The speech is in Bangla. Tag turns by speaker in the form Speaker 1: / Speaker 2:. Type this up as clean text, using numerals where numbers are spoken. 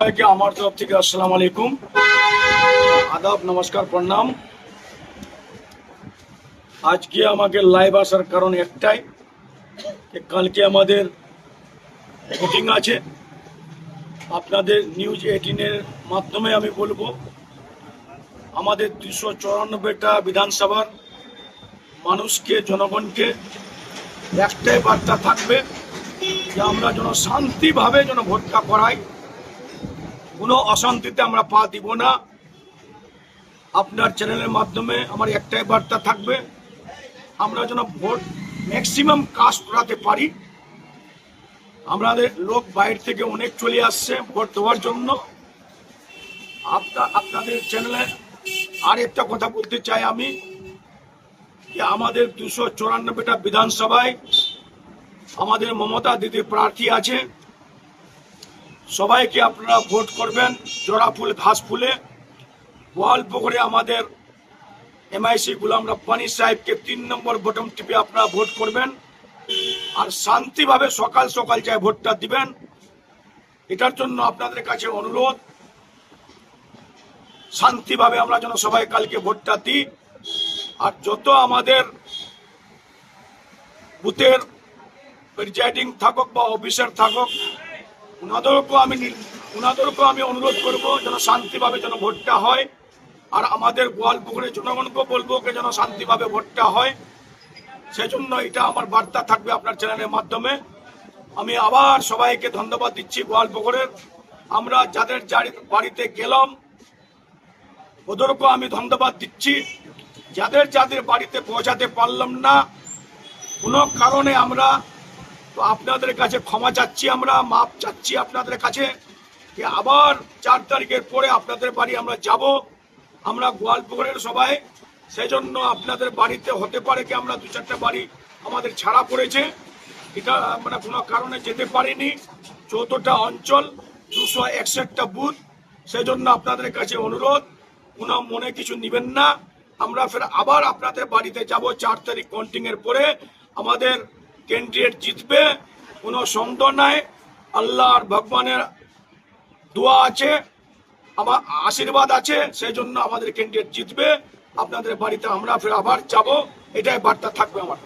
Speaker 1: আমার তরফ থেকে আসসালামু আলাইকুম, আদাব, নমস্কার, প্রণাম। আজকে আমাকে লাইভ আসার কারণ একটাই, কালকে আমাদের ভোটিং আছে। আপনাদের নিউজ 18-এর মাধ্যমে আমি বলবো, আমাদের 294টা বিধানসভার মানুষকে, জনগণকে একটাই বার্তা থাকবে যে আমরা যেন শান্তিভাবে যেন ভোটটা করাই, কোনো অশান্তিতে আমরা পা দিব না। আপনার চ্যানেলের মাধ্যমে আমার একটাই বার্তা থাকবে, আমরা যেন ভোট ম্যাক্সিমাম কাজ করাতে পারি। আমাদের লোক বাইরে থেকে অনেক চলে আসছে ভোট দেওয়ার জন্য। আপনাদের চ্যানেলে আর একটা কথা বলতে চাই আমি, যে আমাদের 294টা বিধানসভায় আমাদের মমতা দিদি প্রার্থী আছে। সবাইকে আপনারা ভোট করবেন জোড়া ফুল ঘাস ফুলে। গোয়ালপুকুরে আমাদের MIC গুলাম রব্বানী সাহেবকে 3 নম্বর বটন টিপে আপনারা ভোট করবেন, আর শান্তিভাবে সকাল সকাল যায় ভোটটা দিবেন। এটার জন্য আপনাদের কাছে অনুরোধ, শান্তিভাবে আমরা যেন সবাই কালকে ভোটটা দিই। আর যত আমাদের বুথের প্রিজাইডিং থাকুক বা অফিসার থাকুক, ওনাদেরকেও আমি অনুরোধ করবো যেন শান্তিভাবে যেন ভোটটা হয়। আর আমাদের গোয়ালপুকুরের জনগণকেও বলবো যেন শান্তিভাবে ভোটটা হয়। সেজন্য এটা আমার বার্তা থাকবে আপনার চ্যানেলের মাধ্যমে। আমি আবার সবাইকে ধন্যবাদ দিচ্ছি। গোয়ালপুকুরের আমরা যাদের বাড়িতে গেলাম ওদেরকেও আমি ধন্যবাদ দিচ্ছি। যাদের যাদের বাড়িতে পৌঁছাতে পারলাম না কোনো কারণে, আমরা তো আপনাদের কাছে ক্ষমা চাচ্ছি, আমরা মাপ চাচ্ছি আপনাদের কাছে, যে আবার 4 তারিখের পরে আপনাদের বাড়ি আমরা যাব। আমরা গোয়ালপুকুরের সবাই, সেজন্য আপনাদের বাড়িতে হতে পারে কি আমরা 2-4টা বাড়ি আমাদের ছাড়া পড়েছে, এটা আমরা কোনো কারণে যেতে পারিনি। 14টা অঞ্চল, 261টা বুথ। সেজন্য আপনাদের কাছে অনুরোধ, কোনো মনে কিছু নেবেন না। আমরা ফের আবার আপনাদের বাড়িতে যাব 4 তারিখ কাউন্টিংয়ের পরে। আমাদের ক্যান্ডিডেট জিতবে, কোনো সন্দেহ নাই। আল্লাহর ভগবানের দোয়া আছে, আমার আশীর্বাদ আছে, সেই জন্য আমাদের ক্যান্ডিডেট জিতবে। আপনাদের বাড়িতে আমরা ফের আবার যাব, এটাই বার্তা থাকবে আমার।